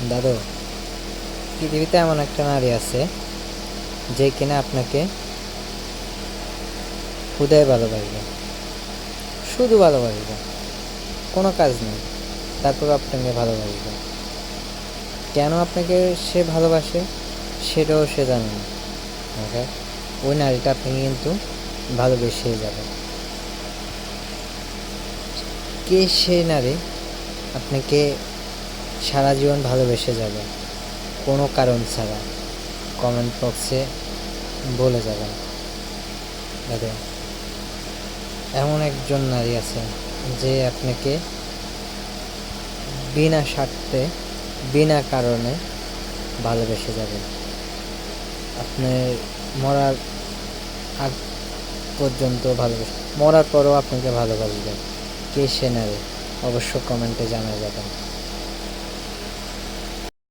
দাদু, পৃথিবীতে এমন একটা নারী আছে যে কিনা আপনাকে হুদায় ভালোবাসবে, শুধু ভালোবাসবে, কোনো কাজ নেই, তারপর আপনাকে ভালোবাসবে। কেন আপনাকে সে ভালোবাসে সেটাও সে জানে না। ওকে, ওই নারীটা আপনাকে কিন্তু ভালোবেসেই যাবে। কে সেই নারী আপনাকে সারা জীবন ভালোবেসে যাবে কোনো কারণ ছাড়া? কমেন্ট বক্সে বলে যাবেন। দাদু, এমন একজন নারী আছে যে আপনাকে বিনা স্বার্থে, বিনা কারণে ভালোবেসে যাবে। আপনার মরার আগ পর্যন্ত ভালোবাসে, মরার পরও আপনাকে ভালোবাসবে। কে সে নারী অবশ্য কমেন্টে জানা যাবেন।